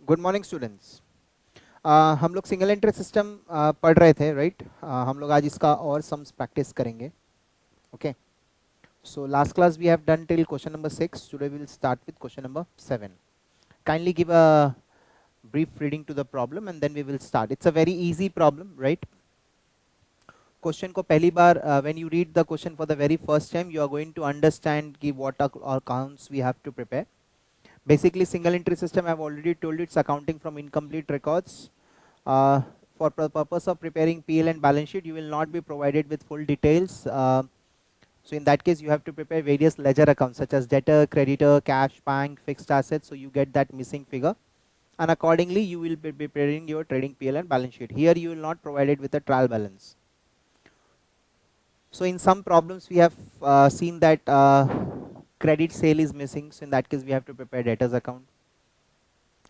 Good morning students. हम लोग single entry system पढ़ रहे थे, राइट? हम लोग आज इसका और सम्स प्रैक्टिस करेंगे. Okay, so last class we have done till question number 6. Today we will start with question number 7. Kindly give a brief reading to the problem and then we will start. It's a very easy problem, right? Question को पहली बार when you read the question for the very first time, you are going to understand कि what are counts we have to prepare. Basically, single entry system, I have already told you, it's accounting from incomplete records. Uh, for purpose of preparing PL and balance sheet, you will not be provided with full details. So in that case, you have to prepare various ledger accounts such as debtor, creditor, cash, bank, fixed assets. So you get that missing figure, and accordingly, you will be preparing your trading PL and balance sheet. Here, you will not provided with a trial balance. So in some problems, we have seen that credit sale is missing. So in that case, we have to prepare debtors account.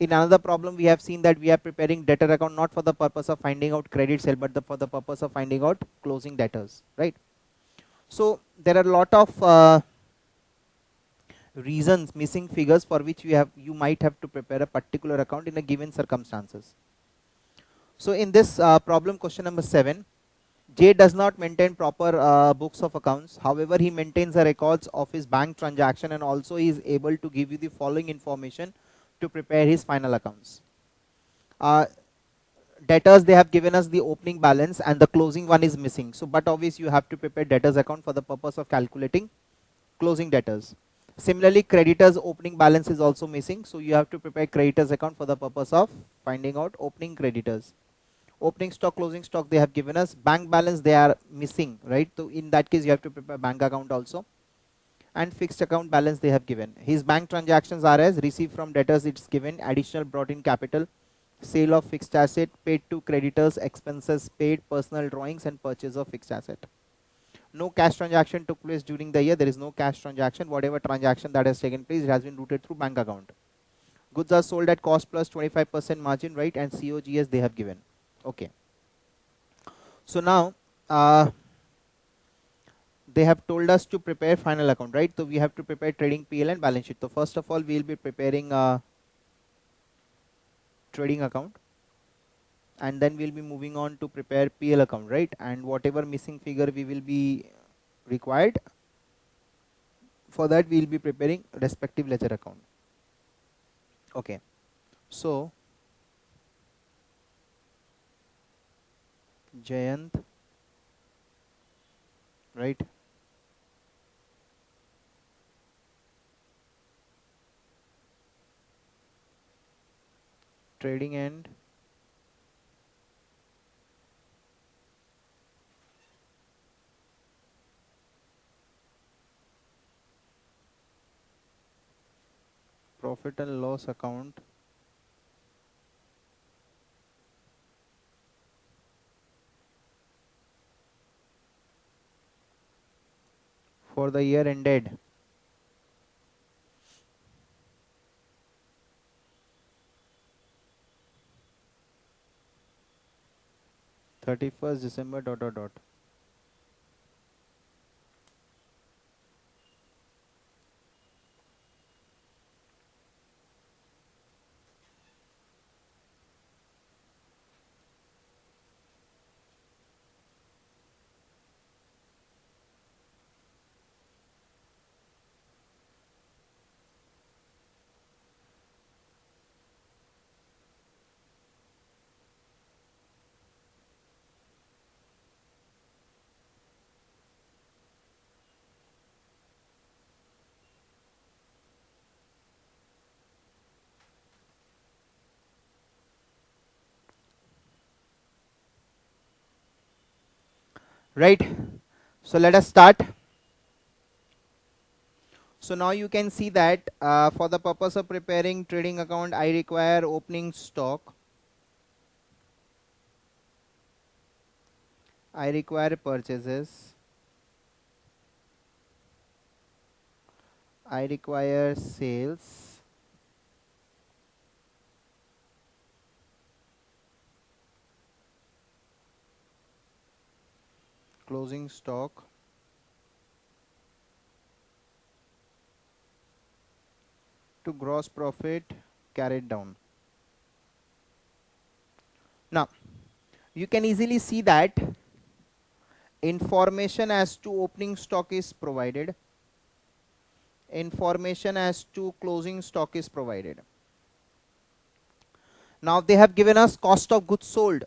In another problem, we have seen that we are preparing debtor account not for the purpose of finding out credit sale, but for the purpose of finding out closing debtors, right? So there are a lot of reasons, missing figures for which you might have to prepare a particular account in a given circumstances. So in this problem, question number 7, J does not maintain proper books of accounts. However, he maintains the records of his bank transaction and also he is able to give you the following information to prepare his final accounts. Debtors, they have given us the opening balance and the closing one is missing. So but obviously you have to prepare debtors account for the purpose of calculating closing debtors. Similarly, creditors opening balance is also missing, so you have to prepare creditors account for the purpose of finding out opening creditors. Opening stock, closing stock, they have given us. Bank balance, they are missing, right? So in that case you have to prepare bank account also. And fixed account balance they have given. His bank transactions are as received from debtors, it's given, additional brought in capital, sale of fixed asset, paid to creditors, expenses paid, personal drawings and purchase of fixed asset. No cash transaction took place during the year. There is no cash transaction. Whatever transaction that has taken place, it has been routed through bank account. Goods are sold at cost plus 25% margin, right? And COGS they have given. Okay. So now they have told us to prepare final account, right? So we have to prepare trading PL and balance sheet. So first of all, we will be preparing a trading account, and then we'll be moving on to prepare PL account, right? And whatever missing figure we will be required, for that we'll be preparing respective ledger account. Okay, so Jayant, right? Trading and profit and loss account for the year ended 31st December dot dot dot. Right, so let us start. So now you can see that for the purpose of preparing trading account, I require opening stock, I require purchases, I require sales, closing stock, to gross profit carried down. Now you can easily see that information as to opening stock is provided, information as to closing stock is provided. Now they have given us cost of goods sold.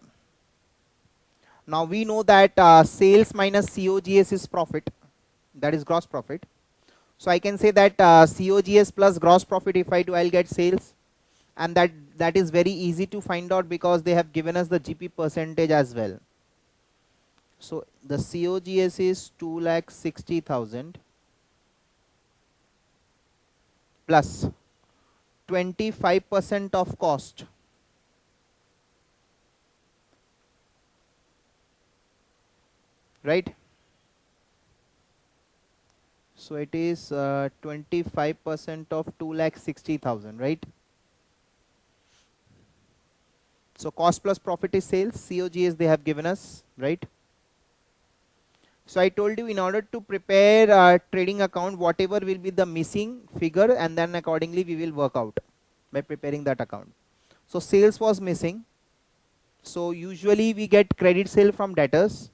Now we know that sales minus COGS is profit, that is gross profit. So I can say that COGS plus gross profit, if I do, I'll get sales, and that is very easy to find out because they have given us the GP percentage as well. So the COGS is 2,60,000 plus 25% of cost. Right? So it is 25% of 2,60,000, right? So cost plus profit is sales, COGS they have given us, right? So I told you, in order to prepare a trading account, whatever will be the missing figure, and then accordingly we will work out by preparing that account. So sales was missing. So usually we get credit sale from debtors,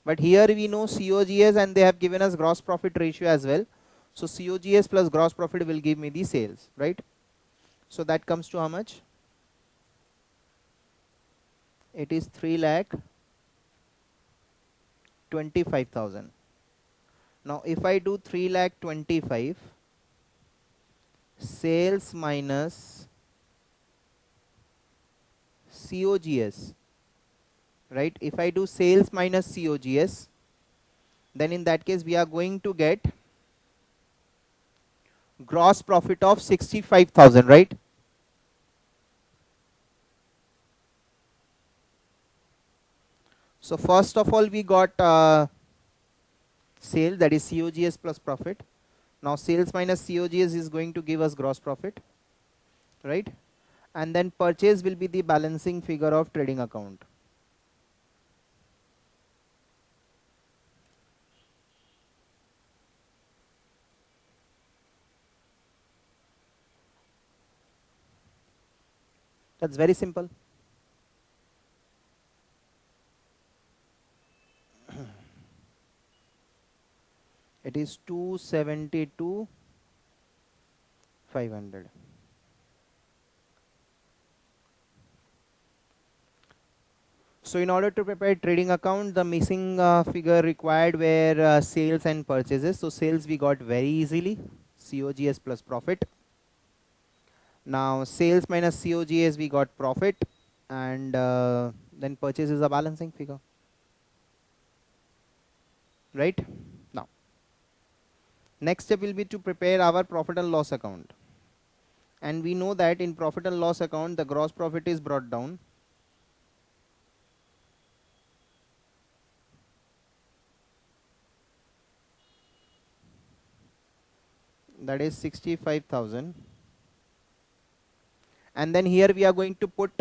but here we know COGS and they have given us gross profit ratio as well. So COGS plus gross profit will give me the sales, right? So that comes to how much? It is 3,25,000. Now if I do 3,25,000 sales minus COGS, right? If I do sales minus COGS, then in that case we are going to get gross profit of 65,000, right? So first of all we got sale, that is COGS plus profit. Now sales minus COGS is going to give us gross profit, right? And then purchase will be the balancing figure of trading account. That's very simple. It is 272,500. So in order to prepare trading account, the missing figure required were sales and purchases. So sales we got very easily, COGS plus profit. Now sales minus COGS we got profit, and then purchase is a balancing figure, right? Now next step will be to prepare our profit and loss account, and we know that in profit and loss account the gross profit is brought down, that is 65,000, and then here we are going to put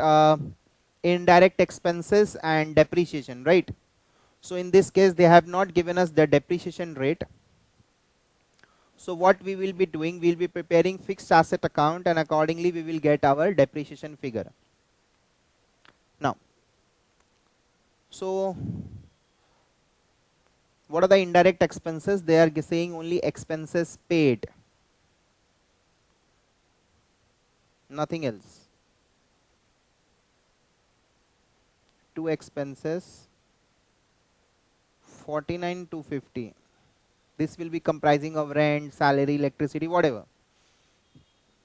indirect expenses and depreciation, right? So in this case they have not given us the depreciation rate. So what we will be doing, we will be preparing fixed asset account, and accordingly we will get our depreciation figure. Now, so what are the indirect expenses? They are saying only expenses paid, nothing else. Two expenses, 49,250. This will be comprising of rent, salary, electricity, whatever.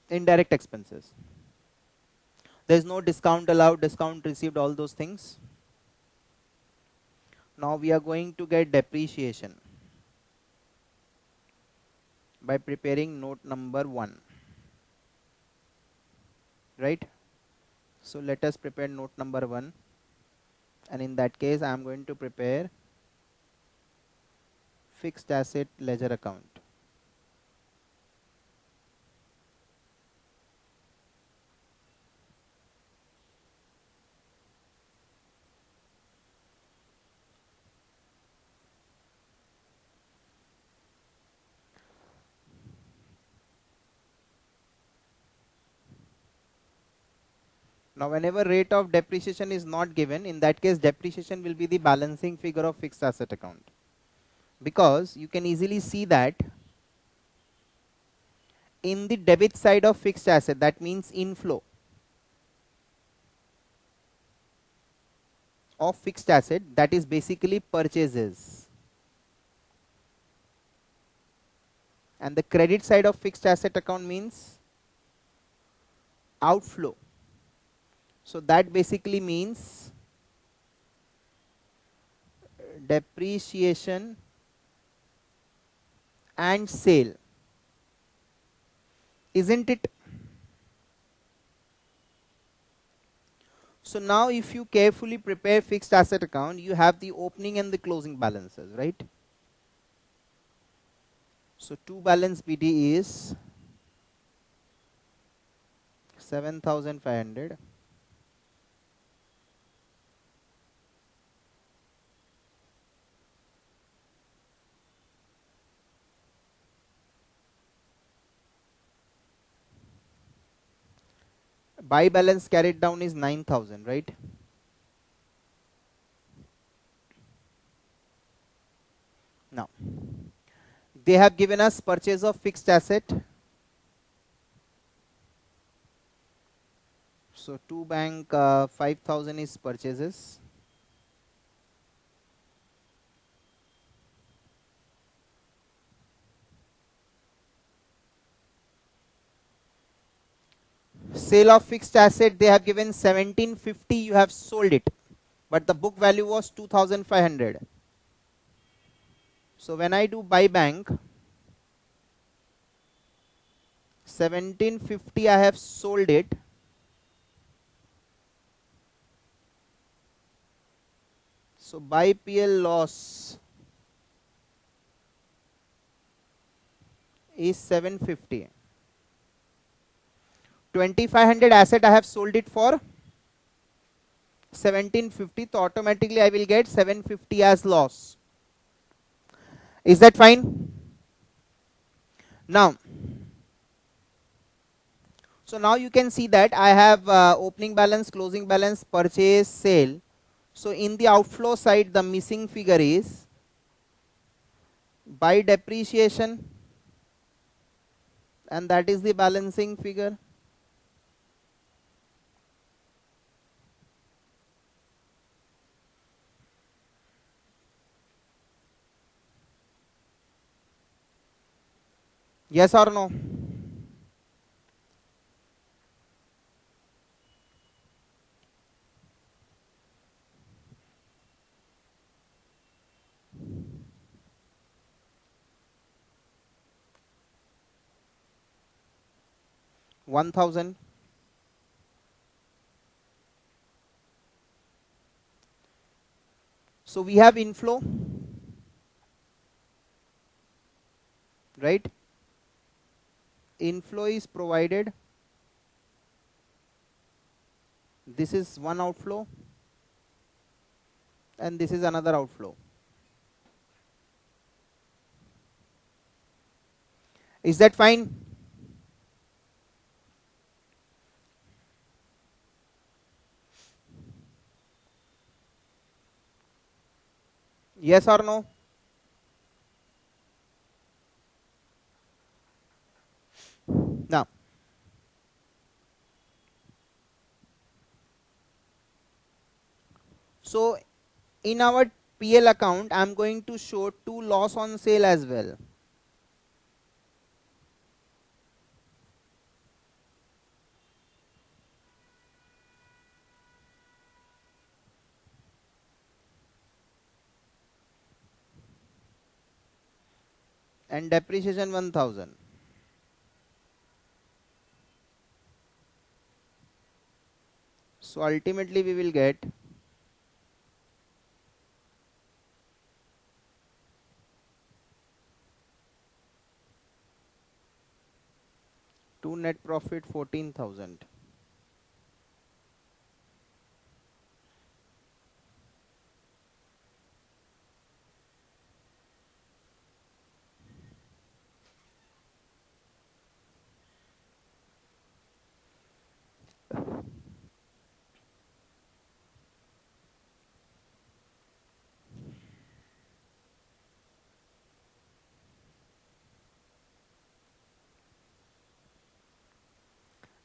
Indirect expenses. There is no discount allowed, discount received, all those things. Now we are going to get depreciation by preparing note number 1, right? So let us prepare note number 1, and in that case I am going to prepare fixed asset ledger account. Now whenever rate of depreciation is not given, in that case depreciation will be the balancing figure of fixed asset account, because you can easily see that in the debit side of fixed asset, that means inflow of fixed asset, that is basically purchases, and the credit side of fixed asset account means outflow. So that basically means depreciation and sale, isn't it? So now if you carefully prepare fixed asset account, you have the opening and the closing balances, right? So to balance BD is 7,500. Buy balance carried down is 9,000, right? Now they have given us purchase of fixed asset. So to bank 5,000 is purchases. Sale of fixed asset, they have given 1750, you have sold it, but the book value was 2,500. So when I do buy bank, 1750 I have sold it, so buy PL loss is 750. 2,500 asset I have sold it for 1750, so automatically I will get 750 as loss. Is that fine? Now, so now you can see that I have opening balance, closing balance, purchase, sale. So in the outflow side, the missing figure is buy depreciation, and that is the balancing figure. Yes or no? $1,000. So we have inflow, right? Inflow is provided. This is one outflow, and this is another outflow. Is that fine? Yes or no? Now, so in our PL account, I am going to show two loss on sale as well. And depreciation 1,000. So ultimately we will get to net profit 14,000.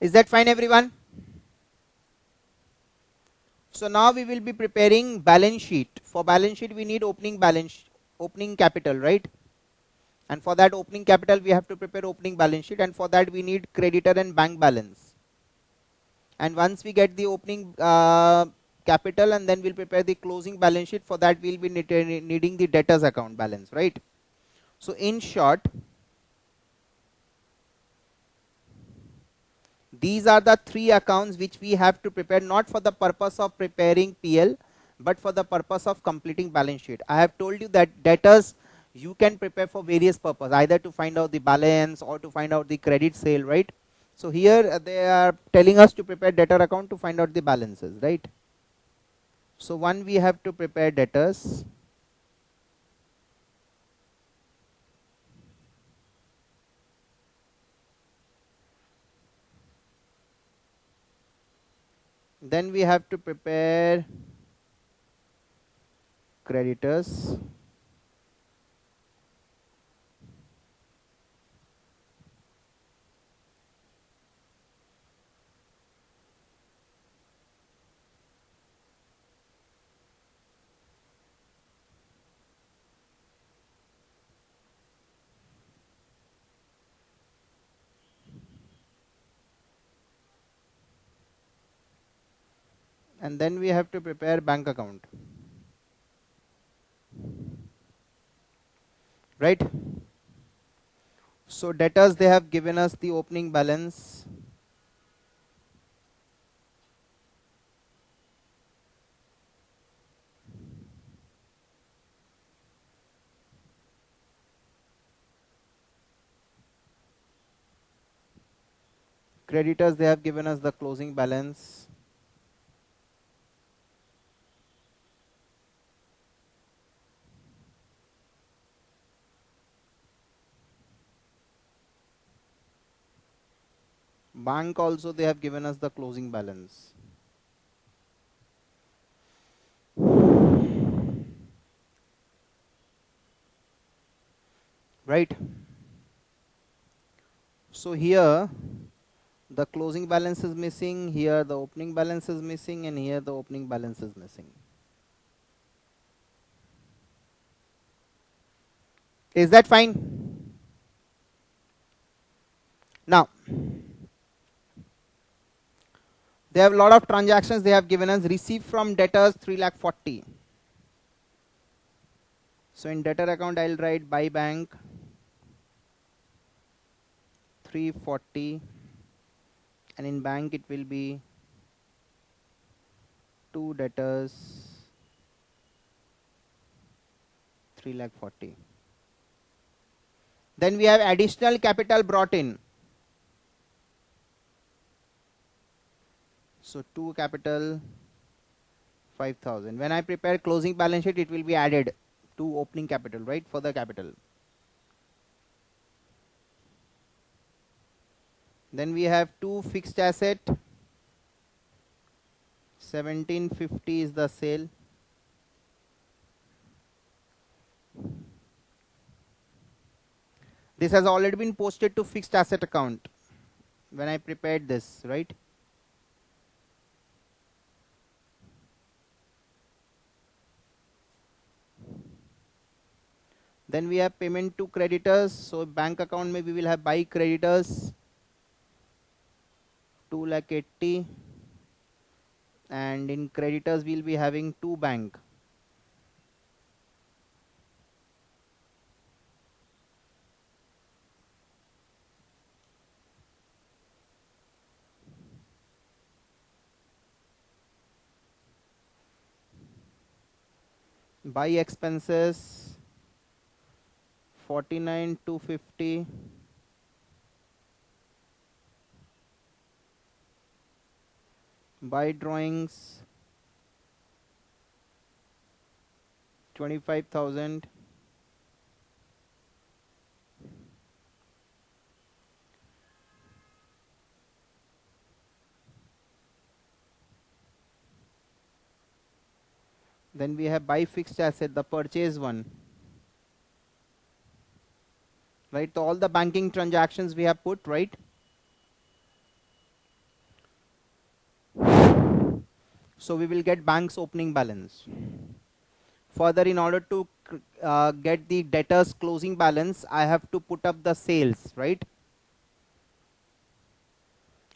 Is that fine, everyone? So now we will be preparing balance sheet. For balance sheet, we need opening capital, right? And for that opening capital, we have to prepare opening balance sheet, and for that we need creditor and bank balance. And once we get the opening capital, and then we'll prepare the closing balance sheet. For that, we'll be needing the debtors account balance, right? So in short, these are the three accounts which we have to prepare, not for the purpose of preparing PL, but for the purpose of completing balance sheet. I have told you that debtors you can prepare for various purposes, either to find out the balance or to find out the credit sale, right? So here they are telling us to prepare debtor account to find out the balances, right? So one, we have to prepare debtors. Then we have to prepare creditors. And then we have to prepare bank account, right? So debtors, they have given us the opening balance. Creditors, they have given us the closing balance. Bank also, they have given us the closing balance. Right? So here the closing balance is missing, here the opening balance is missing, and here the opening balance is missing. Is that fine? Now, they have a lot of transactions they have given us. Received from debtors 3,40,000. So in debtor account, I'll write by bank 340, and in bank it will be 2 debtors 3,40,000. Then we have additional capital brought in. So 2 capital 5,000. When I prepare closing balance sheet, it will be added to opening capital, right? Further capital. Then we have 2 fixed asset. 1750 is the sale. This has already been posted to fixed asset account when I prepared this, right? Then we have payment to creditors. So bank account, maybe we will have buy creditors 2,80,000, and in creditors we'll be having 2 bank. Buy expenses 49,250. Buy drawings 25,000. Then we have buy fixed asset, the purchase one, right? So all the banking transactions we have put, right? So we will get bank's opening balance. Further, in order to get the debtors closing balance, I have to put up the sales, right?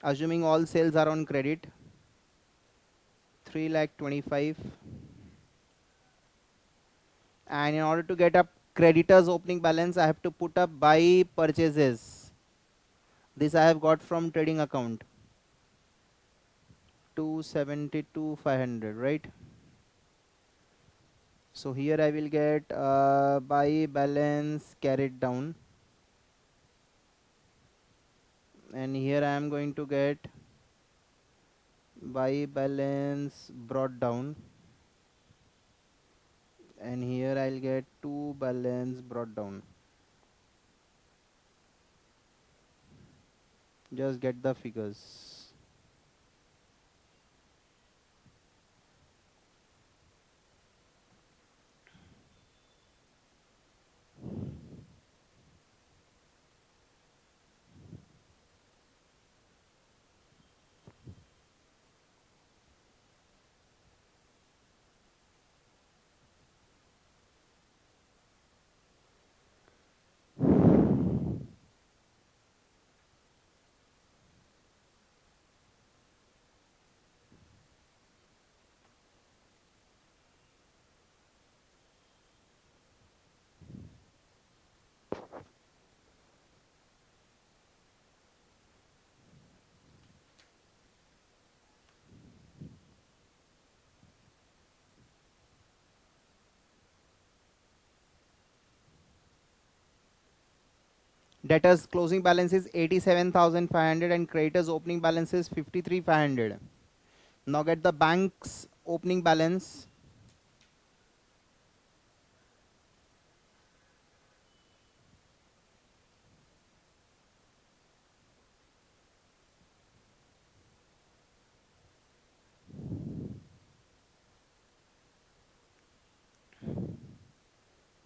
Assuming all sales are on credit, 3 lakh 25. And in order to get up creditors opening balance, I have to put up buy purchases. This I have got from trading account, 272 500, right? So here I will get buy balance carried down, and here I am going to get buy balance brought down, and here I'll get to balance brought down. Just get the figures. Debtors closing balance is 87,500 and creditors opening balance is 53,500. Now get the bank's opening balance.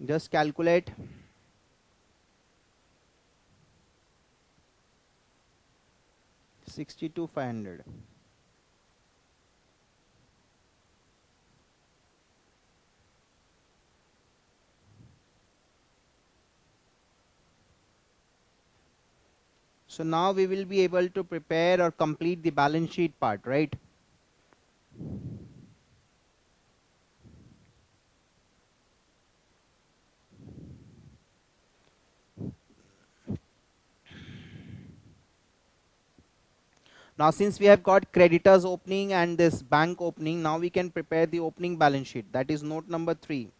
Just calculate. Sixty-two 500. So now we will be able to prepare or complete the balance sheet part, right? Now since we have got creditors opening and this bank opening, now we can prepare the opening balance sheet. That is note number 3.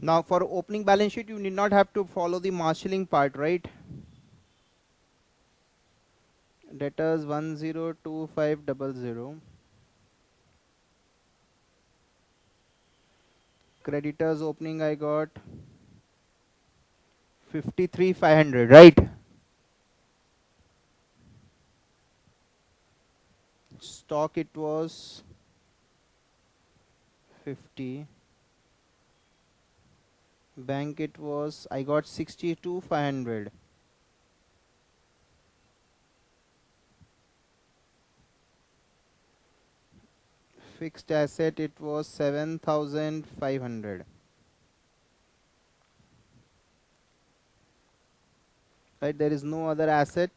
Now for opening balance sheet, you need not have to follow the marshalling part, right? Debtors 102500. Creditors opening I got 53,500, right? Stock it was 50. Bank it was, I got 62,500. Fixed asset it was 7,500. right? There is no other asset.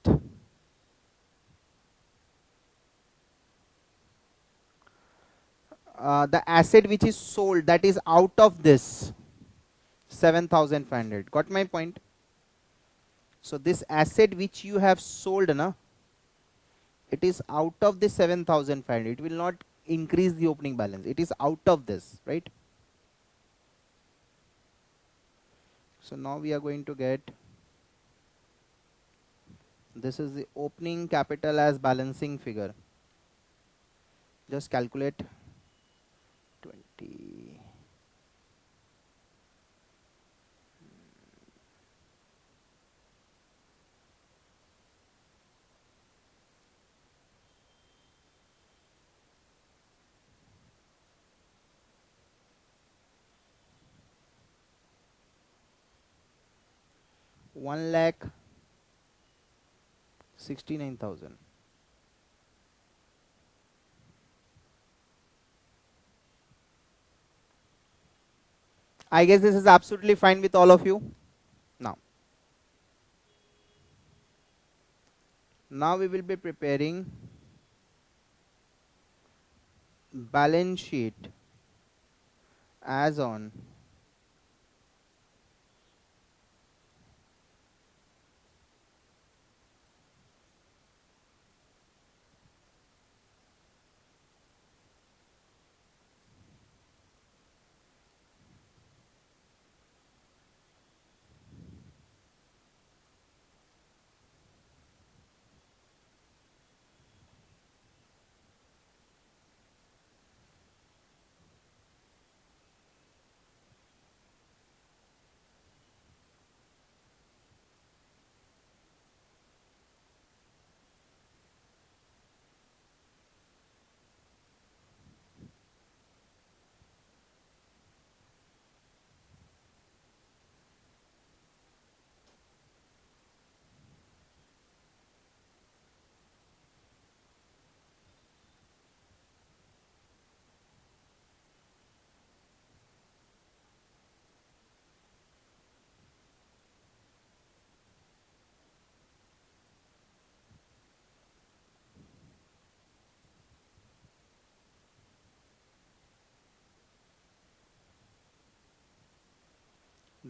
The asset which is sold, that is out of this 7500. Got my point? So this asset which you have sold, na, it is out of the 7500. It will not increase the opening balance. It is out of this, right? So now we are going to get, this is the opening capital as balancing figure. Just calculate 20. One lakh 69,000. I guess this is absolutely fine with all of you. Now we will be preparing balance sheet as on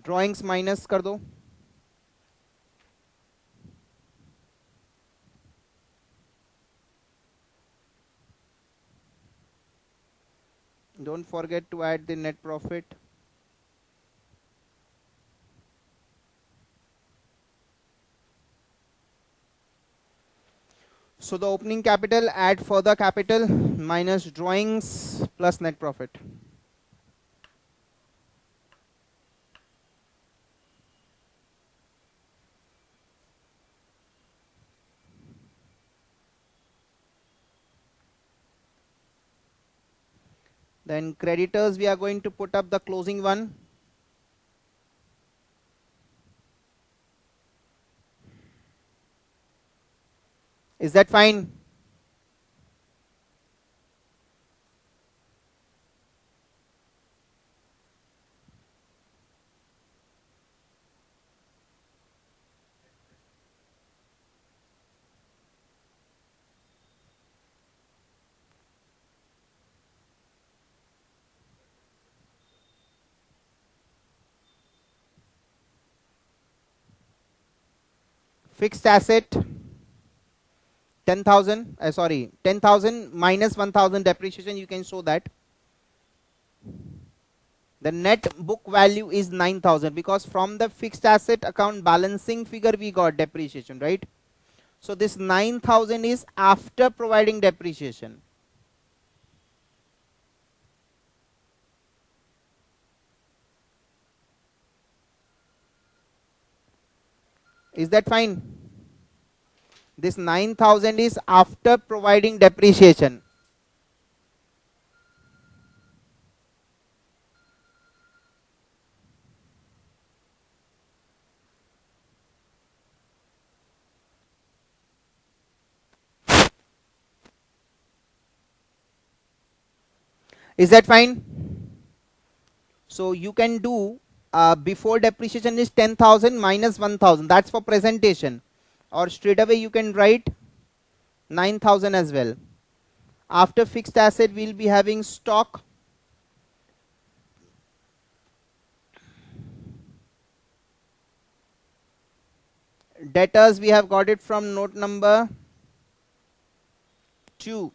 drawings minus कर दो. Don't forget to add the net profit. So the opening capital, add further capital minus drawings plus net profit. Then creditors, we are going to put up the closing one. Is that fine? Fixed asset 10,000. Sorry, 10,000 minus 1,000 depreciation. You can show that. The net book value is 9,000 because from the fixed asset account balancing figure we got depreciation, right? So this 9,000 is after providing depreciation. Is that fine? This 9,000 is after providing depreciation. Is that fine? So you can do before depreciation is 10,000 minus 1,000. That's for presentation. Or straight away you can write 9,000 as well. After fixed asset, we'll be having stock. Debtors, we have got it from note number 2.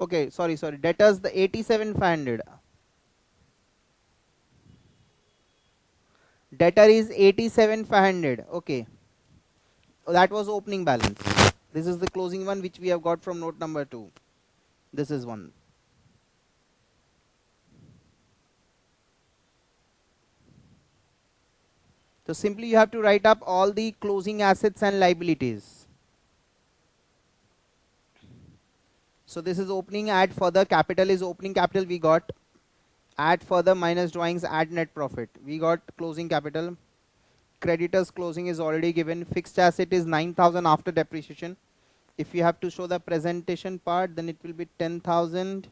Okay, sorry. Debtors, the 87,500. Debtor is 87,500. Okay. That was opening balance. This is the closing one which we have got from note number 2. This is one. So simply you have to write up all the closing assets and liabilities. So this is opening, add further, capital is opening capital we got, add further minus drawings, add net profit. We got closing capital, creditors closing is already given, fixed asset is 9,000 after depreciation. If you have to show the presentation part, then it will be 10,000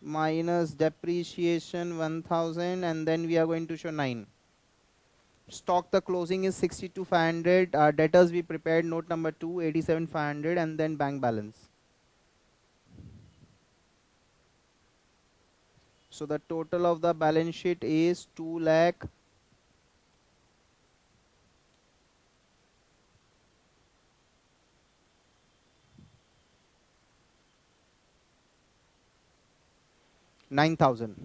minus depreciation 1,000, and then we are going to show 9. Stock, the closing is 62,500. Debtors we prepared note number 2, 87,500, and then bank balance. So the total of the balance sheet is 2 lakh 9,000.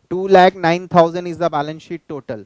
2 lakh 9,000 is the balance sheet total.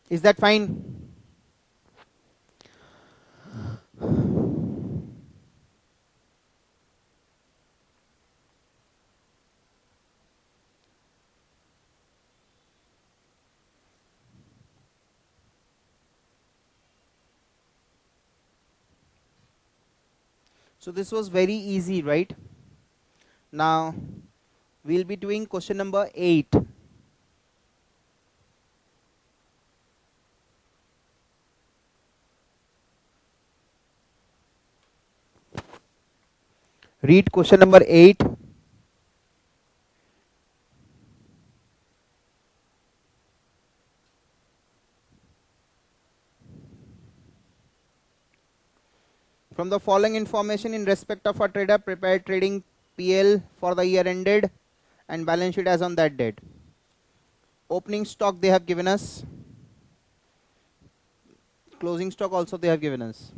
Is that fine? So this was very easy, right? Now we'll be doing question number 8. Read question number 8. From the following information in respect of a trader, prepare trading PL for the year ended and balance sheet as on that date. Opening stock they have given us. Closing stock also they have given us.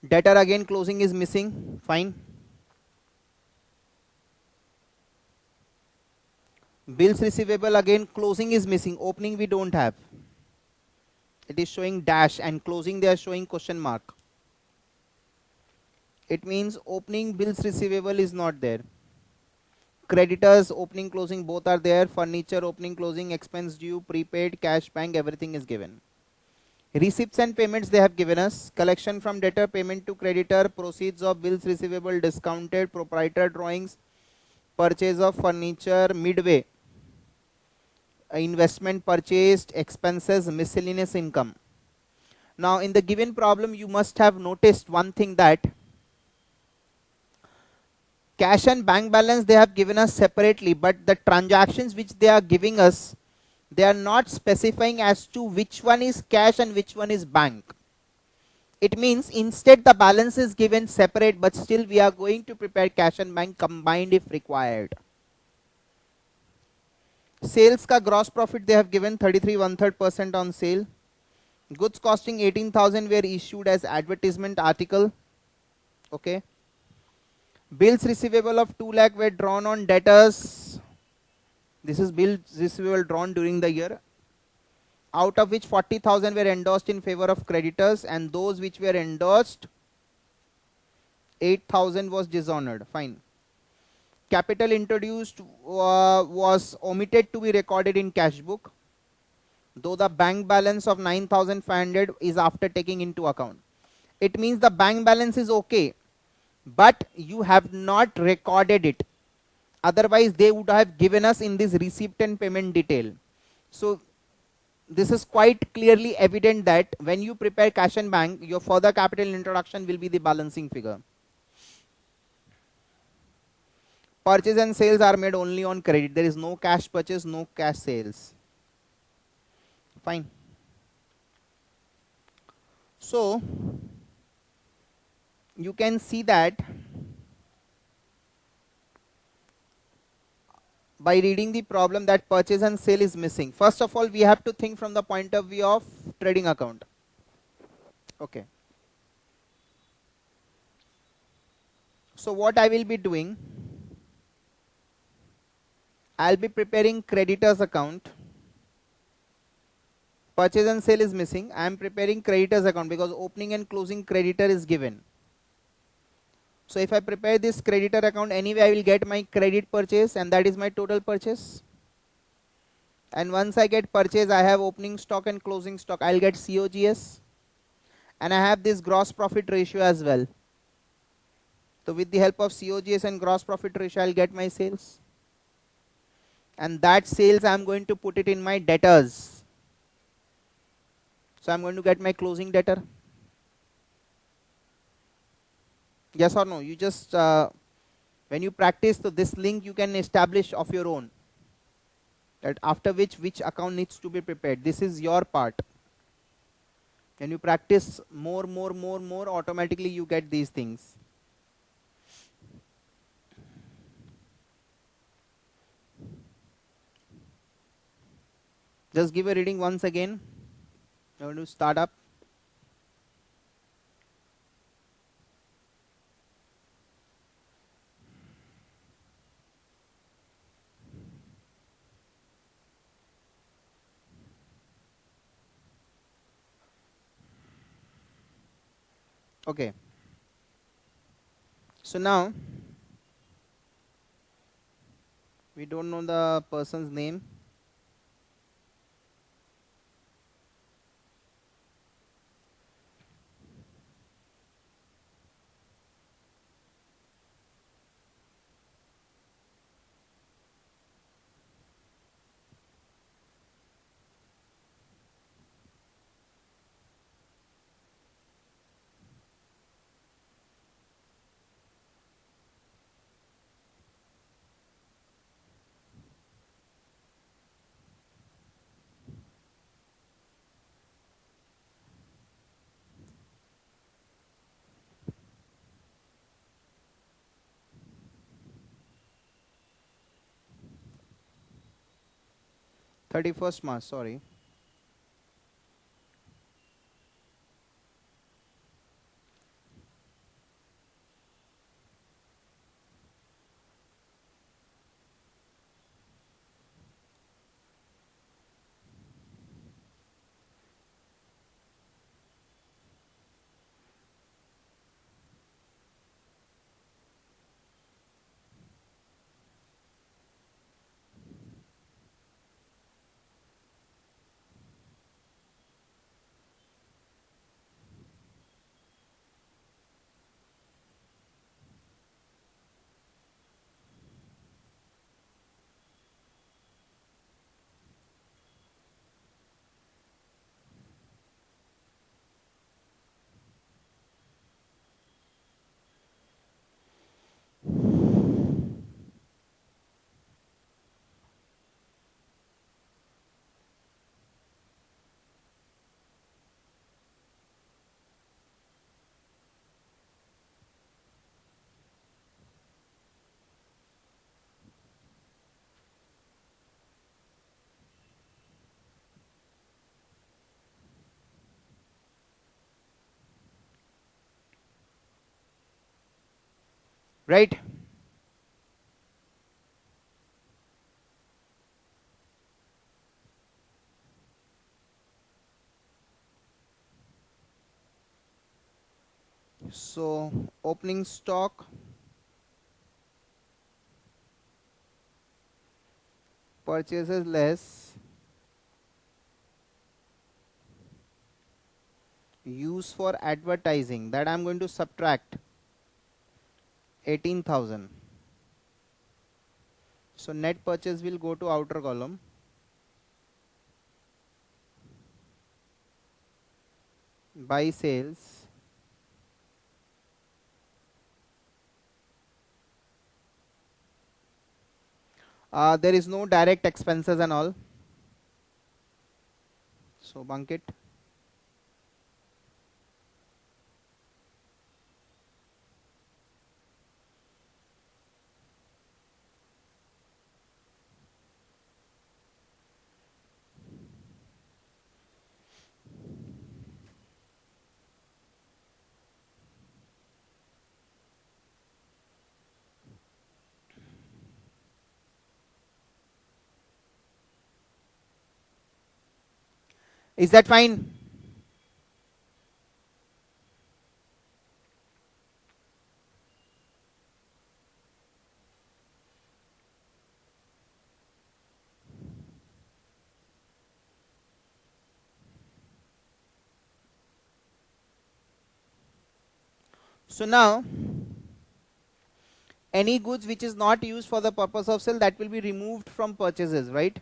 Debtor again closing is missing, fine. Bills receivable again closing is missing, opening we don't have. It is showing dash and closing they are showing question mark. It means opening bills receivable is not there. Creditors opening closing both are there. Furniture opening closing, expense due, prepaid, cash, bank, everything is given. Receipts and payments they have given us. Collection from debtor, payment to creditor, proceeds of bills receivable discounted, proprietor drawings, purchase of furniture midway, investment purchased, expenses, miscellaneous income. Now in the given problem you must have noticed one thing, that cash and bank balance they have given us separately, but the transactions which they are giving us, they are not specifying as to which one is cash and which one is bank. It means instead the balance is given separate, but still we are going to prepare cash and bank combined if required. Sales ka gross profit they have given 33 1/3% on sale. Goods costing 18,000 were issued as advertisement article. Okay. Bills receivable of 2 lakh were drawn on debtors. This is bills receivable drawn during the year, out of which 40,000 were endorsed in favor of creditors, and those which were endorsed 8,000 was dishonored. Fine. Capital introduced was omitted to be recorded in cash book, though the bank balance of 9,500 is after taking into account. It means the bank balance is okay, but you have not recorded it. Otherwise they would have given us in this receipt and payment detail. So this is quite clearly evident that when you prepare cash and bank, your further capital introduction will be the balancing figure. Purchase and sales are made only on credit. There is no cash purchase, no cash sales. Fine. So you can see that by reading the problem that purchase and sale is missing. First of all, we have to think from the point of view of trading account. Okay. So what I will be doing, I'll be preparing creditors account. Purchase and sale is missing. I am preparing creditors account because opening and closing creditor is given. So if I prepare this creditor account, anyway I will get my credit purchase, and that is my total purchase. And once I get purchase, I have opening stock and closing stock. I'll get COGS, and I have this gross profit ratio as well. So with the help of COGS and gross profit ratio, I'll get my sales, and that sales I'm going to put it in my debtors. So I'm going to get my closing debtor. Yes or no? You just when you practice, so this link you can establish of your own, that after which account needs to be prepared. This is your part. When you practice more, automatically you get these things. Just give a reading once again. I'm going to start up. Okay. So now we don't know the person's name. (31st March), sorry. right? So opening stock purchases less use for advertising, that I'm going to subtract 18,000. So net purchase will go to outer column. Buy sales there is no direct expenses and all, so bunk it. Is that fine? So now any goods which is not used for the purpose of sale, that will be removed from purchases, right?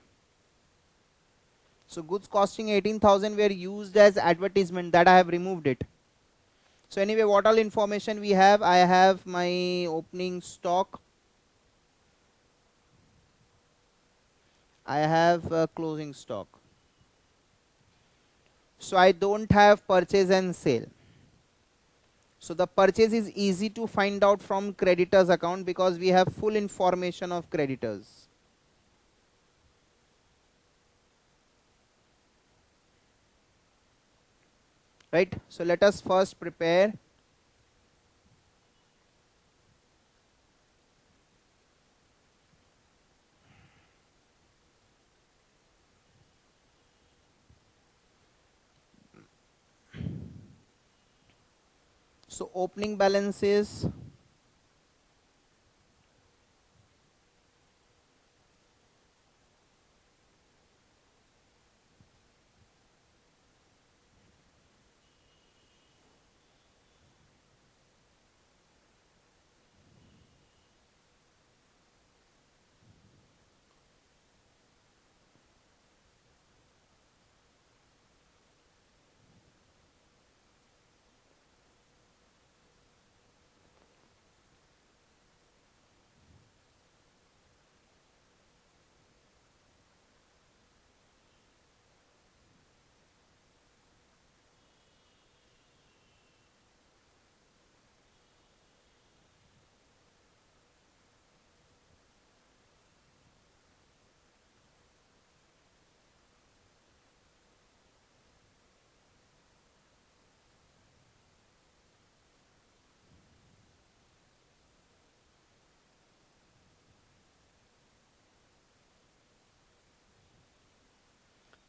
So goods costing 18,000 were used as advertisement, that I have removed it. So anyway, what all information we have? I have my opening stock, I have closing stock. So I don't have purchase and sale. So the purchase is easy to find out from creditors account because we have full information of creditors. Right? So let us first prepare so opening balance is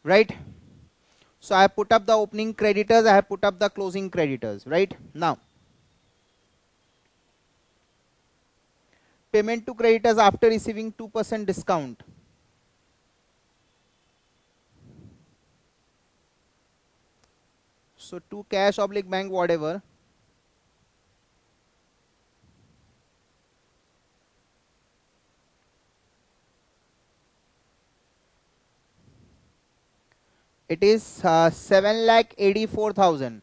right. So I have put up the opening creditors, I have put up the closing creditors, right? Now payment to creditors after receiving 2% discount. So to cash oblique bank, whatever. It is 7,84,000.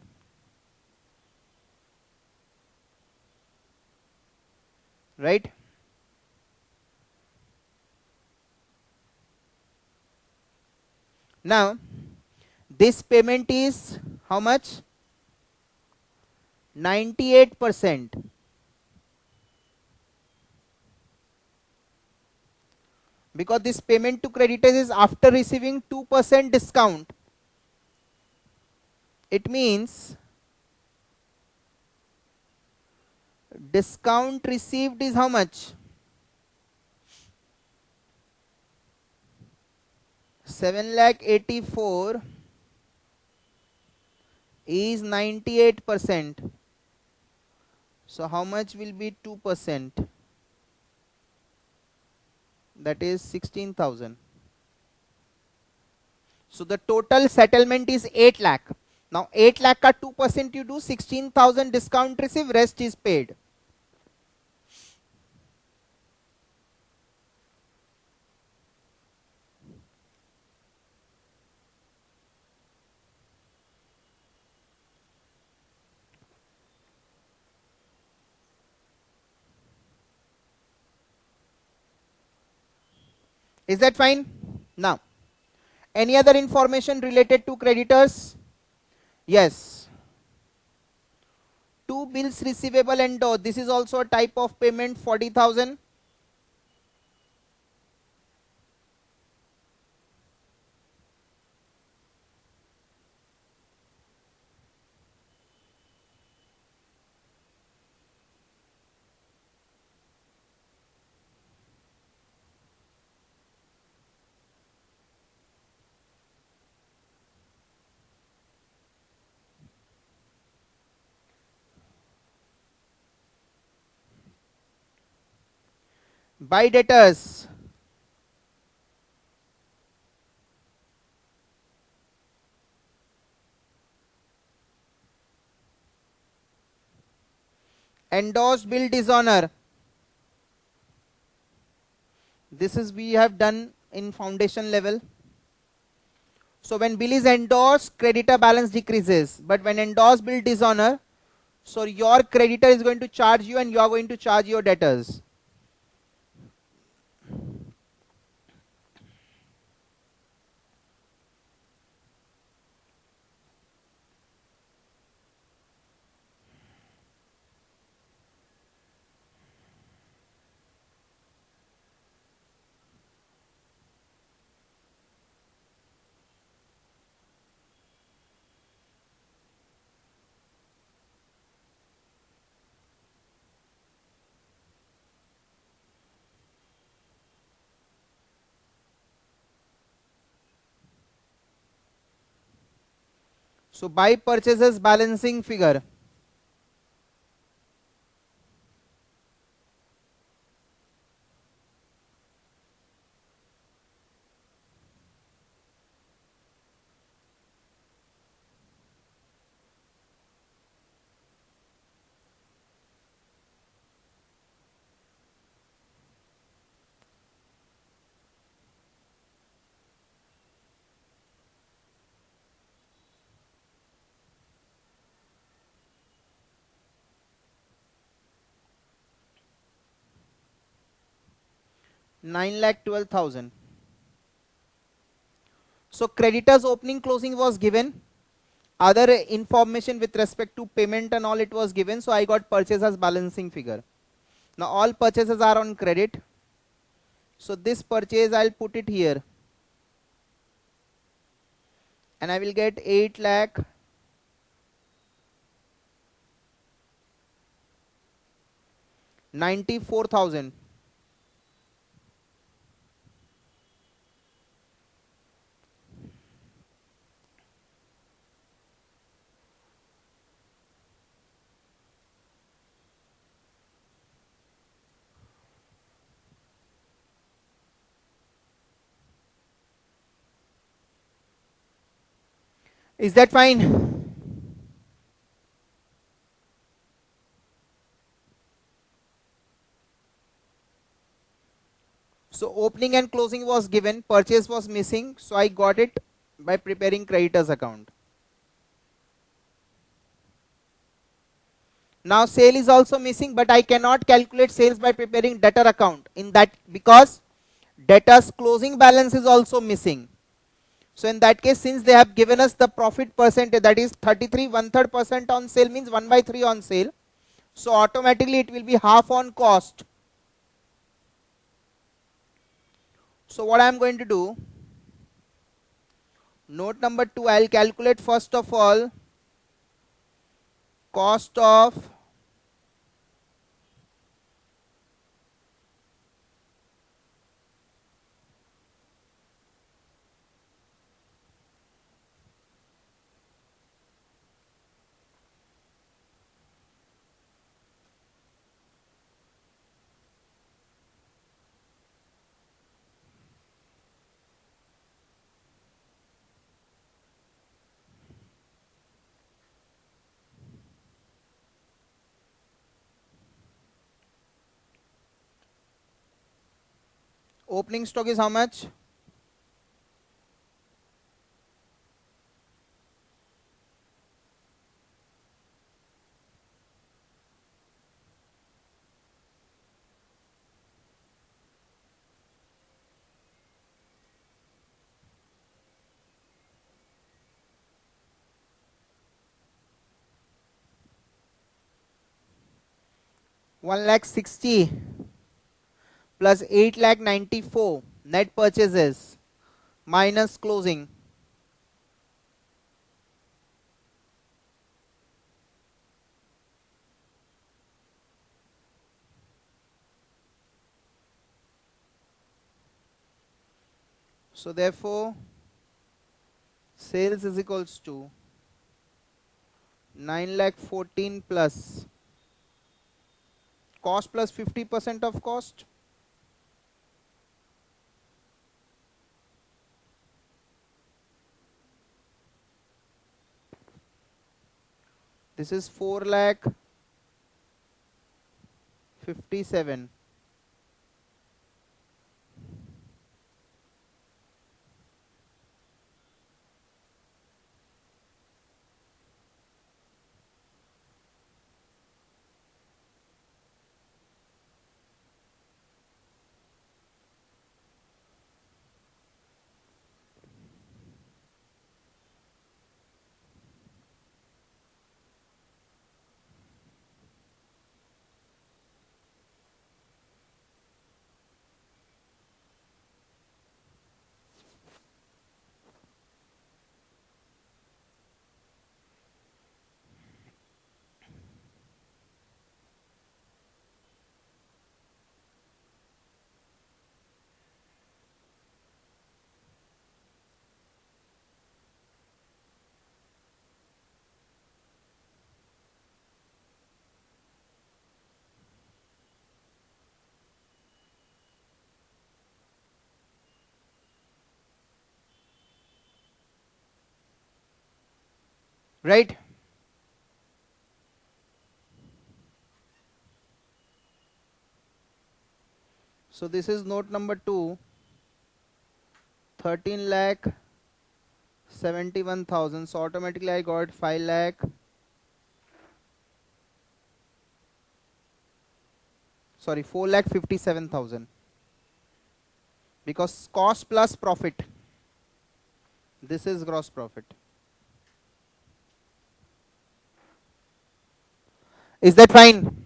Right? Now this payment is how much? 98%. Because this payment to creditors is after receiving 2% discount. It means Discount received is how much? 7,84,000 is 98%. So how much will be 2%? That is 16,000. So the total settlement is 8 lakh. Now 8 lakh ka 2% you do, 16,000 discount receive, rest is paid. Is that fine? Now, any other information related to creditors? Yes. Two bills receivable and this is also a type of payment, 40,000. By debtors, endorsed bill dishonor. This is we have done in foundation level. So when bill is endorsed, creditor balance decreases. But when endorsed bill dishonor, so your creditor is going to charge you and you are going to charge your debtors. So by purchases balancing figure. Nine lakh 12,000. So creditors opening closing was given. Other information with respect to payment and all it was given. So I got purchase as balancing figure. Now all purchases are on credit. So this purchase I'll put it here. And I will get 8 lakh 94,000. Is that fine? So opening and closing was given, purchase was missing, so I got it by preparing creditors account. Now sale is also missing, but I cannot calculate sales by preparing debtor account in that because debtor's closing balance is also missing. So in that case, since they have given us the profit percentage, that is 33 1/3% on sale means 1/3 on sale. So automatically it will be half on cost. So what I am going to do, note number 2, I will calculate first of all cost of opening stock is how much? One lakh 60 plus 8 lakh 94 net purchases minus closing. So therefore sales is equals to 9 lakh 14 plus cost plus 50% of cost. This is 4 lakh 57. Right? So this is note number 2. 13 lakh 71,000. So automatically I got 5 lakh. Sorry, 4 lakh 57,000. Because cost plus profit. This is gross profit. Is that fine?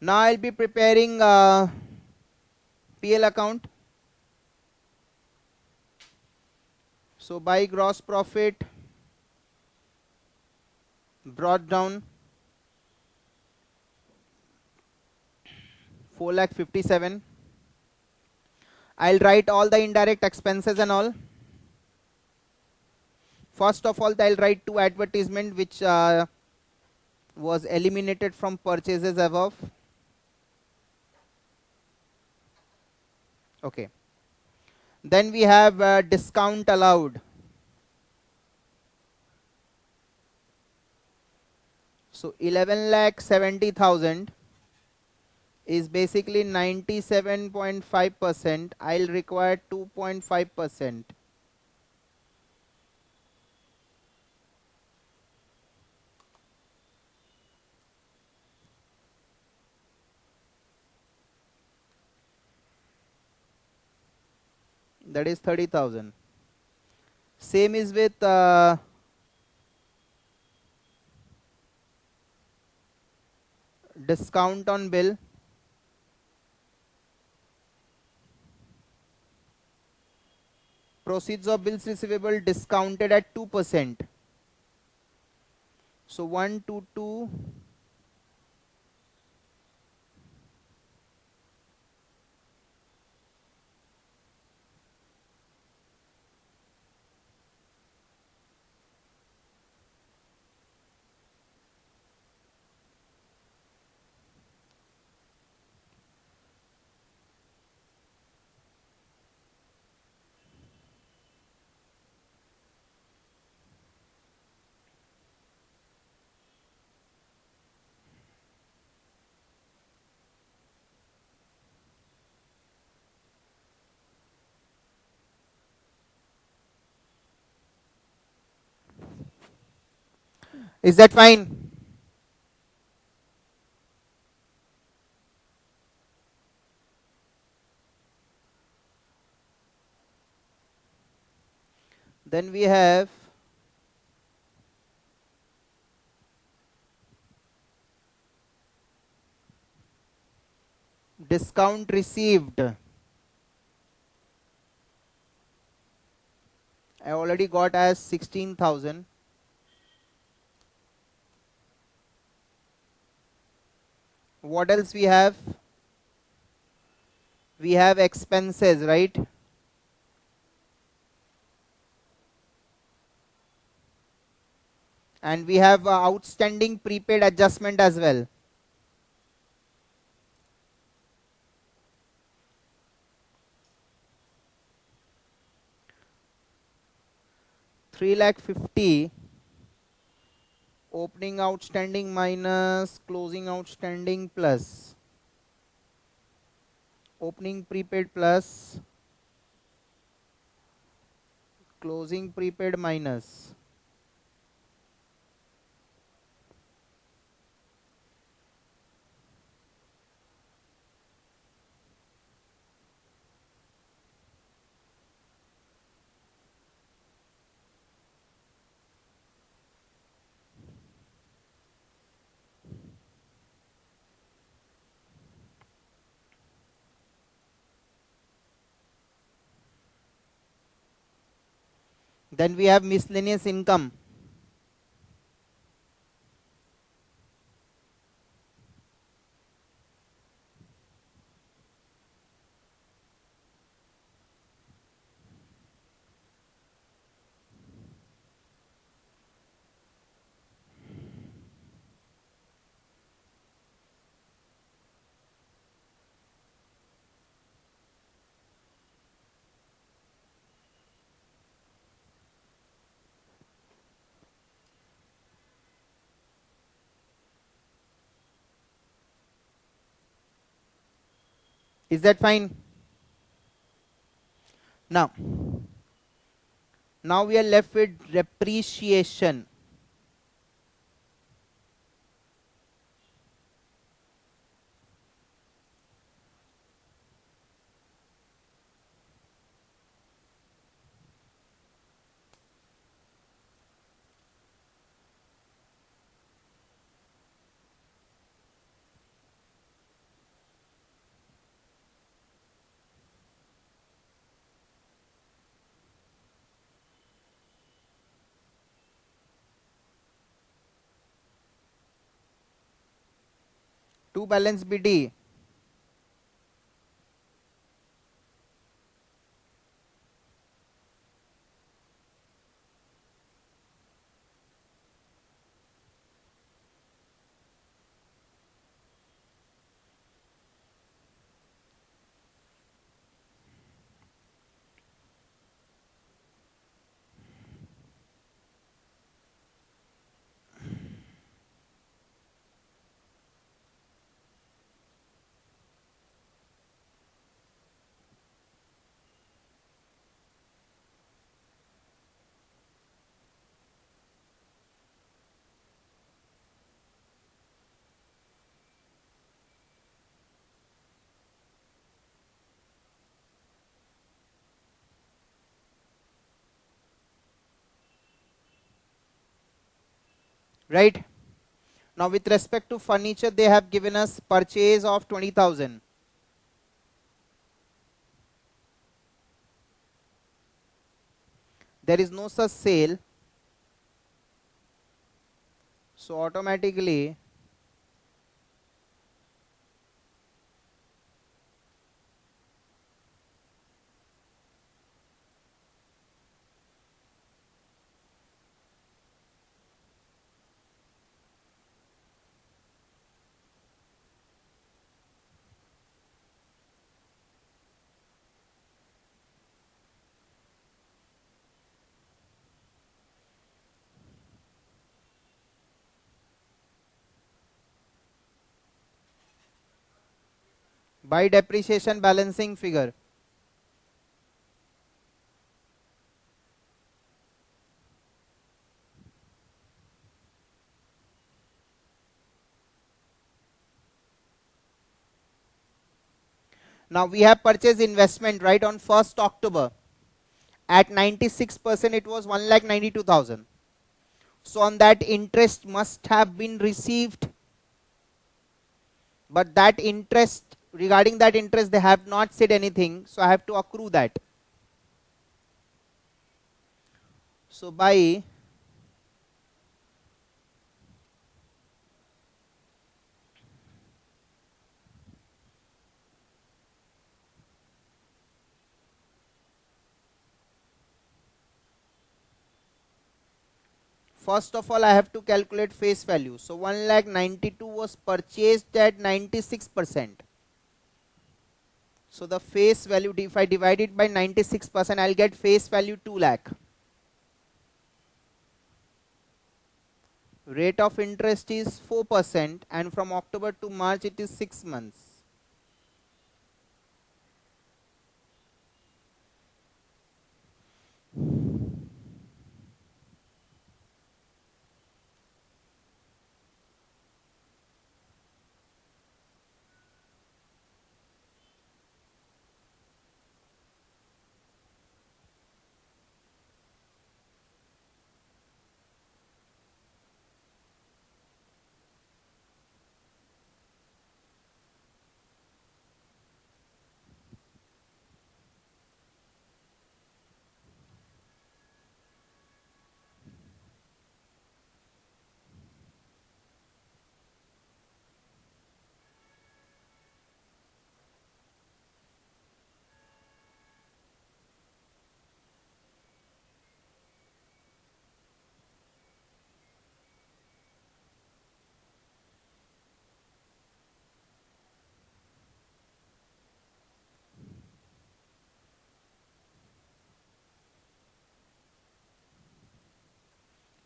Now I'll be preparing PL account. So by gross profit brought down 4 lakh 57. I'll write all the indirect expenses and all. First of all, I'll write 2 advertisement which was eliminated from purchases above. Okay. Then we have discount allowed. So 11 lakh 70,000 is basically 97.5%. I'll require 2.5%. That is 30,000. Same is with discount on bill. Proceeds of bills receivable discounted at 2%. So 122. Is that fine? Then we have discount received. I already got as 16,000. What else we have? We have expenses, right? And we have outstanding prepaid adjustment as well. Three lakh 50 opening outstanding minus closing outstanding plus opening prepaid plus closing prepaid minus. Then we have miscellaneous income. Is that fine? Now, we are left with depreciation. To balance BD, right? Now with respect to furniture, they have given us purchase of 20,000. There is no such sale, so automatically by depreciation balancing figure. Now we have purchased investment right on 1st October. At 96% it was 1,92,000. So on that interest must have been received, but that interest, regarding that interest they have not said anything, so I have to accrue that. So by first of all I have to calculate face value. So 1,92,000 was purchased at 96%. So the face value, if I divide it by 96%, I'll get face value 2 lakh. Rate of interest is 4%, and from October to March it is 6 months.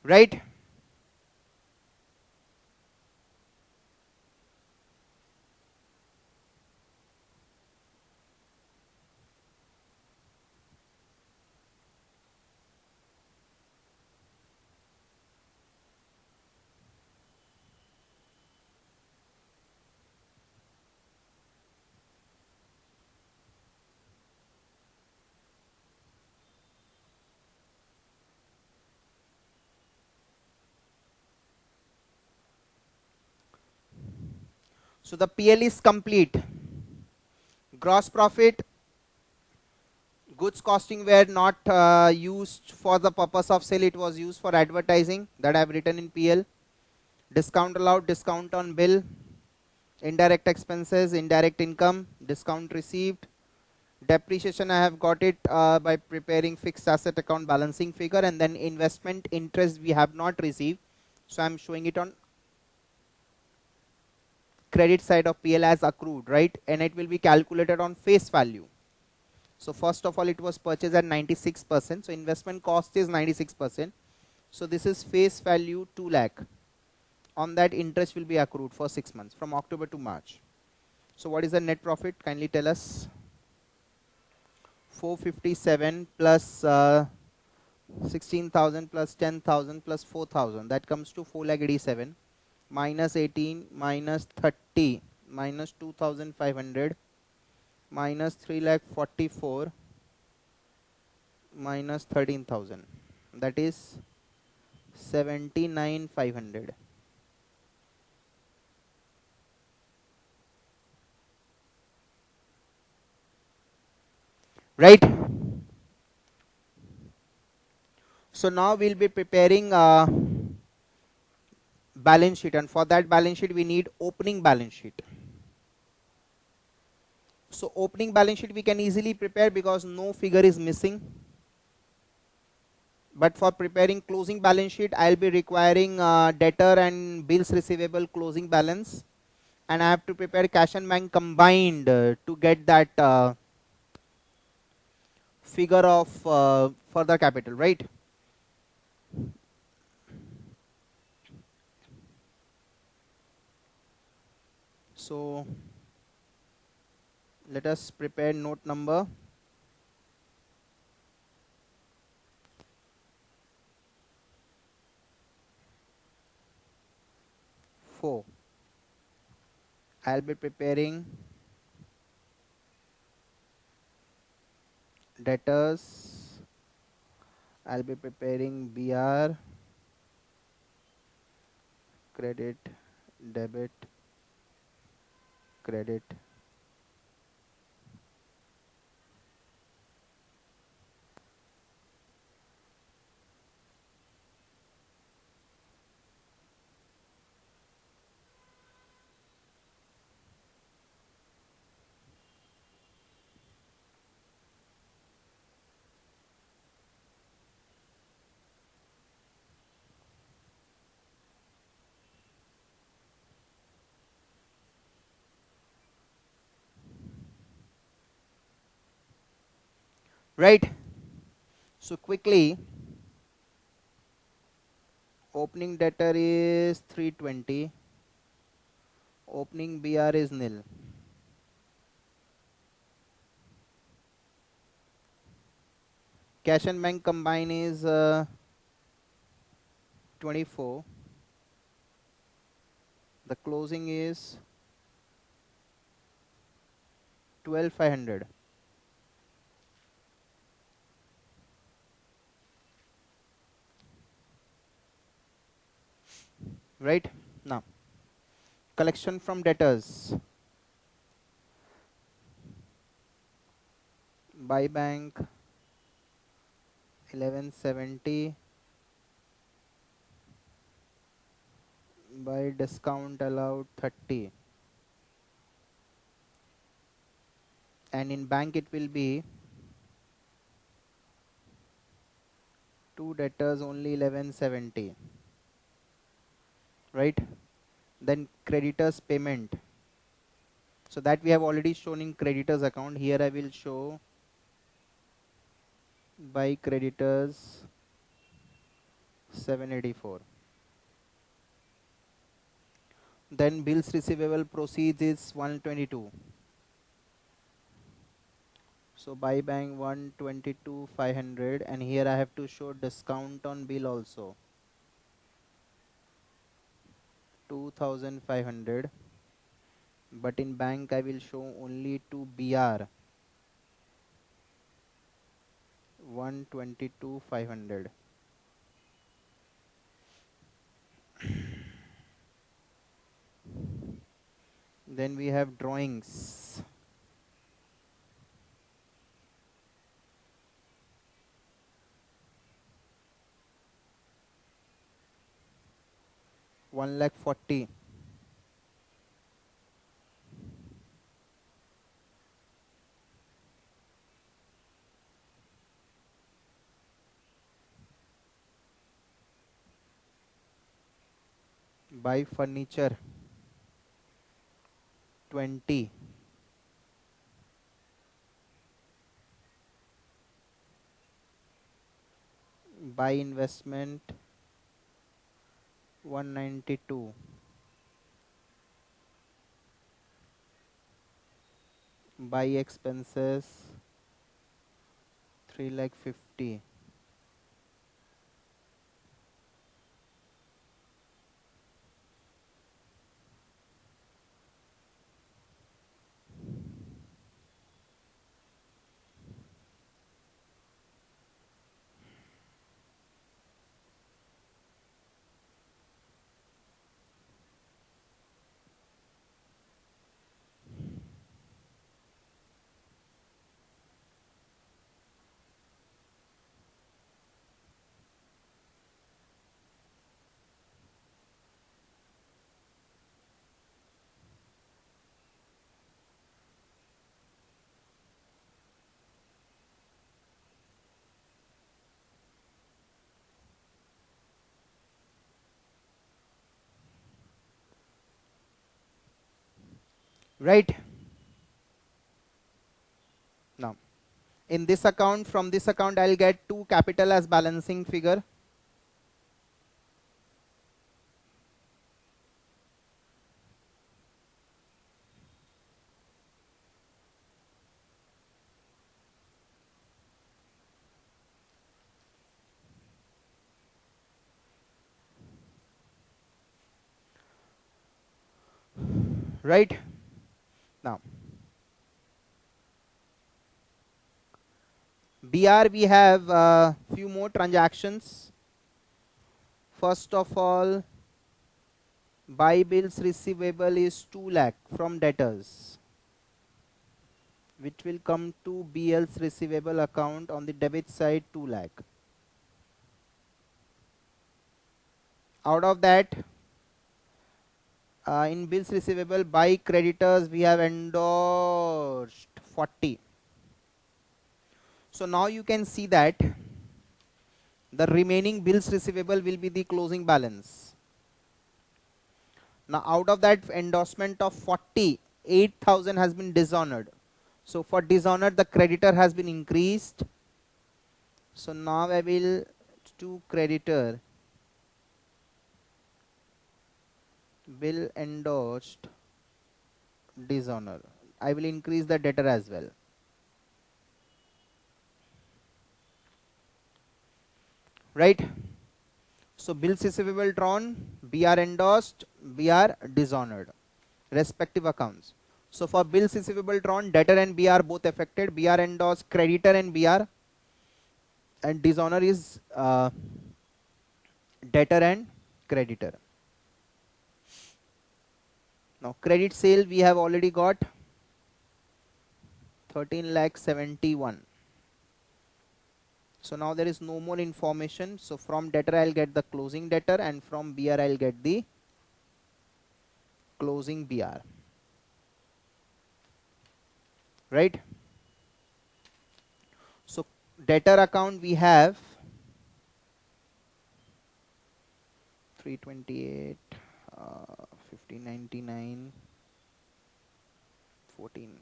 Right? So the PL is complete. Gross profit, goods costing were not used for the purpose of sale, it was used for advertising, that I have written in PL. Discount allowed, discount on bill, indirect expenses, indirect income, discount received. Depreciation I have got it by preparing fixed asset account balancing figure, and then investment interest we have not received, so I am showing it on credit side of PL as accrued, right? And it will be calculated on face value. So first of all it was purchased at 96%, so investment cost is 96%. So this is face value 2 lakh. On that interest will be accrued for 6 months from October to March. So what is the net profit? Kindly tell us. 457 plus 16,000 plus 10,000 plus 4,000, that comes to 4,87,000 minus 18 minus 30 minus 2,500 minus 3,44,000 minus 13,000, that is 79,500. Right? So now we'll be preparing balance sheet, and for that balance sheet we need opening balance sheet. So opening balance sheet we can easily prepare because no figure is missing. But for preparing closing balance sheet, I'll be requiring debtor and bills receivable closing balance, and I have to prepare cash and bank combined to get that figure of further capital, right? So let us prepare note number 4. I'll be preparing debtors, I'll be preparing BR, credit, debit, credit. Right. So quickly, opening debtor is 320, opening BR is nil. Cash and bank combine is 24. The closing is 12,500. Right. Now, collection from debtors. Buy bank 1170. By discount allowed 30. And in bank it will be two debtors only 1170. Right. Then creditors payment. So that we have already shown in creditors account. Here I will show by creditors 784. Then bills receivable proceeds is 122. So buy bank 122 500, and here I have to show discount on bill also 2500, but in bank I will show only to BR 122 500. Then we have drawings. One lakh 40. Buy furniture 20. Buy investment 192. Buy expenses 3 lakh 50. Right. Now in this account, from this account I'll get two capital as balancing figure. Right. Now BR we have few more transactions. First of all, buy bills receivable is 2 lakh from debtors, which will come to BL's receivable account on the debit side 2 lakh. Out of that, in bills receivable by creditors we have endorsed 40. So now you can see that the remaining bills receivable will be the closing balance. Now out of that endorsement of 40, 8,000 has been dishonored. So for dishonored the creditor has been increased. So now I will to creditor bill endorsed dishonor. I will increase the debtor as well. Right? So bills receivable drawn, BR endorsed, BR dishonored, respective accounts. So for bills receivable drawn, debtor and BR both affected. BR endorsed, creditor and BR, and dishonor is debtor and creditor. Now credit sale we have already got 13 lakh 71. So now there is no more information. So from debtor I'll get the closing debtor, and from BR I'll get the closing BR. Right? So debtor account we have 328, 1599, 14.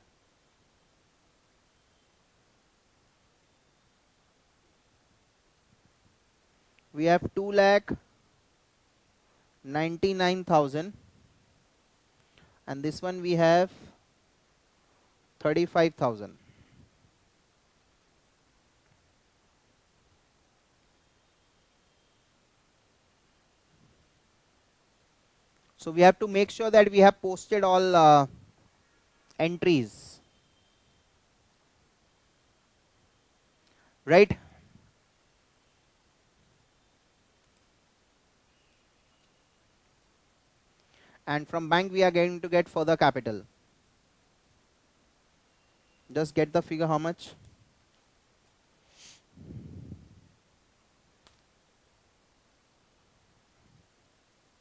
We have 2 lakh 99,000, and this one we have 35,000. So we have to make sure that we have posted all entries, right? And from bank we are going to get further capital. Just get the figure how much?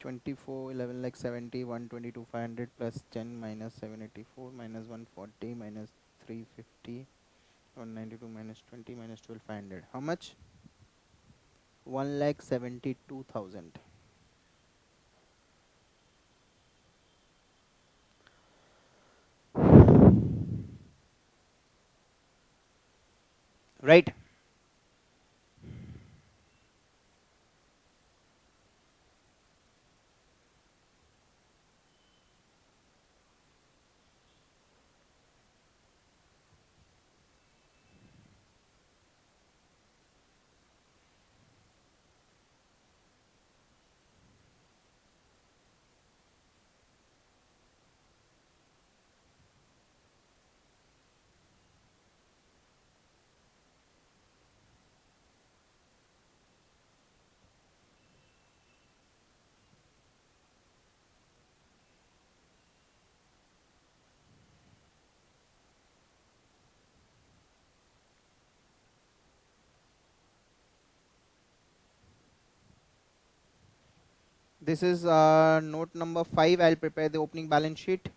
24, 11 lakh 70, 122, 500 plus 10 minus 784 minus 140 minus 350, 192 minus 20 minus 12, 500. How much? 1 lakh 72,000. Right? This is note number 5. I'll prepare the opening balance sheet.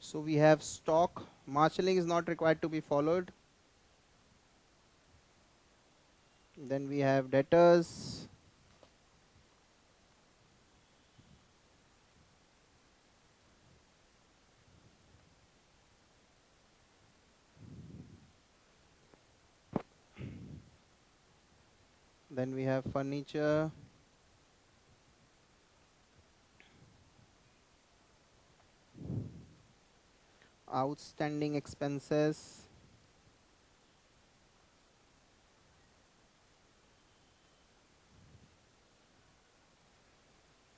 So we have stock. Marshalling is not required to be followed. Then we have debtors. Then we have furniture, outstanding expenses,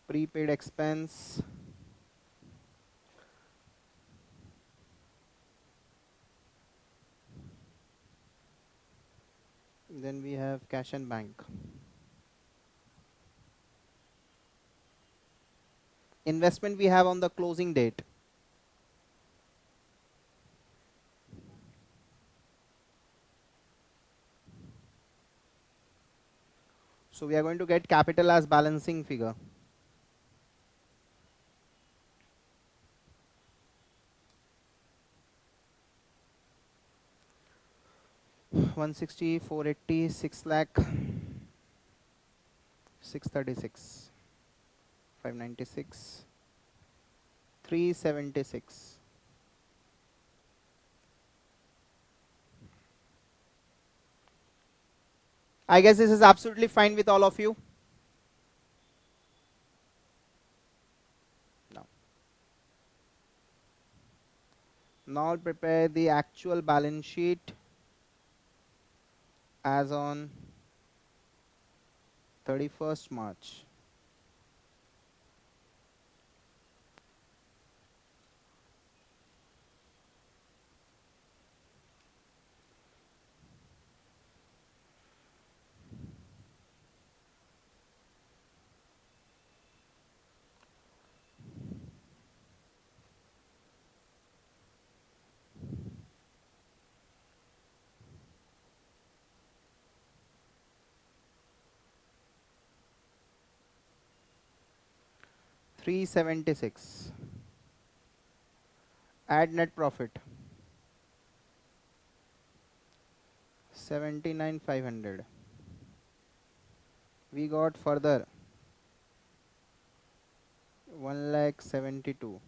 prepaid expense, then we have cash and bank. Investment we have on the closing date. So we are going to get capital as balancing figure. One 480, 6 lakh, 636, 596, 376. I guess this is absolutely fine with all of you. No. Now I'll prepare the actual balance sheet as on 31st March. $376. Add net profit 79,500. We got further 1,72,000.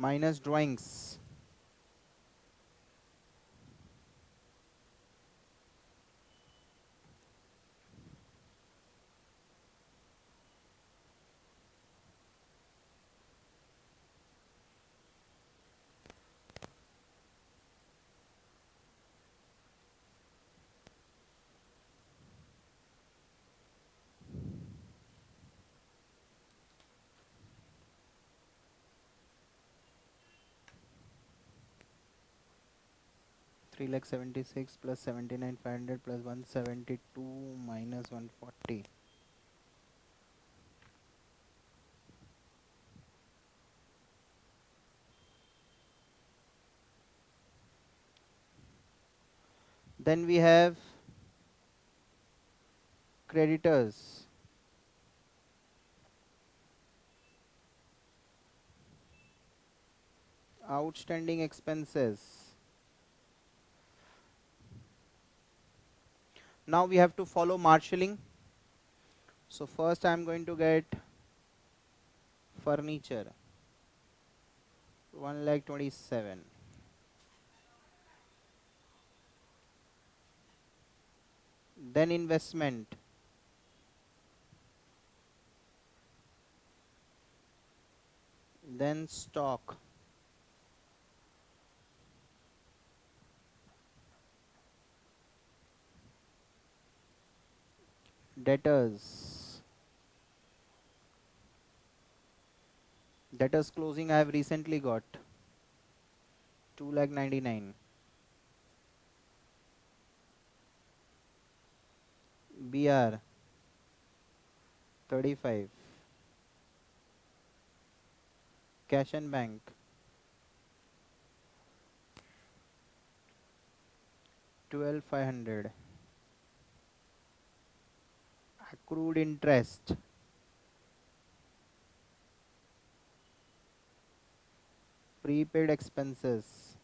Minus drawings. Three lakh 76 plus 79,500 plus 172 minus 140. Then we have creditors. Outstanding expenses. Now we have to follow marshalling. So first I am going to get furniture 1,27,000. Then investment. Then stock. Debtors. Debtors closing I have recently got 2,99,000. BR 35. Cash and bank 12,500. Accrued interest prepaid expenses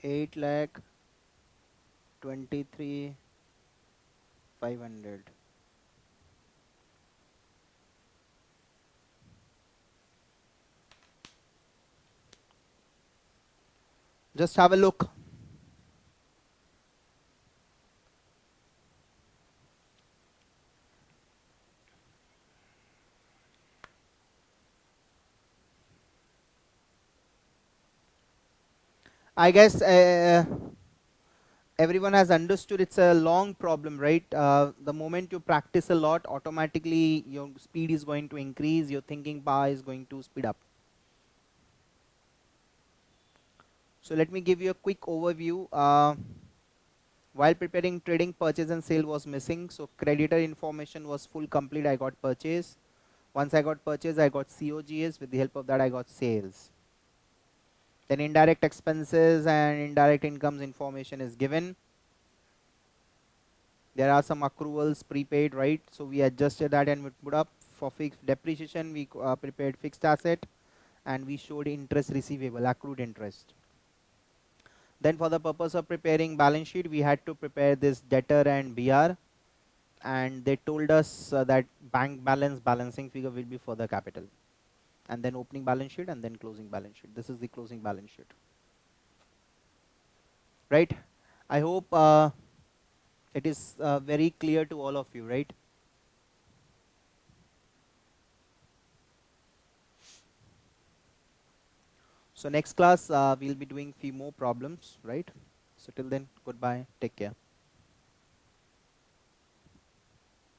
8,23,500. Just have a look. I guess everyone has understood it's a long problem, right? The moment you practice a lot, automatically your speed is going to increase, your thinking power is going to speed up. So let me give you a quick overview. While preparing, trading purchase and sale was missing, so creditor information was full complete. I got purchase. Once I got purchase, I got COGS. With the help of that, I got sales. Then indirect expenses and indirect incomes information is given. There are some accruals prepaid, right? So we adjusted that and we put up for fixed depreciation. We prepared fixed asset and we showed interest receivable, accrued interest. Then for the purpose of preparing balance sheet, we had to prepare this debtor and BR, and they told us that bank balance balancing figure will be for the capital, and then opening balance sheet and then closing balance sheet. This is the closing balance sheet, right? I hope it is very clear to all of you, right? So next class we'll be doing few more problems, right? So till then, goodbye, take care.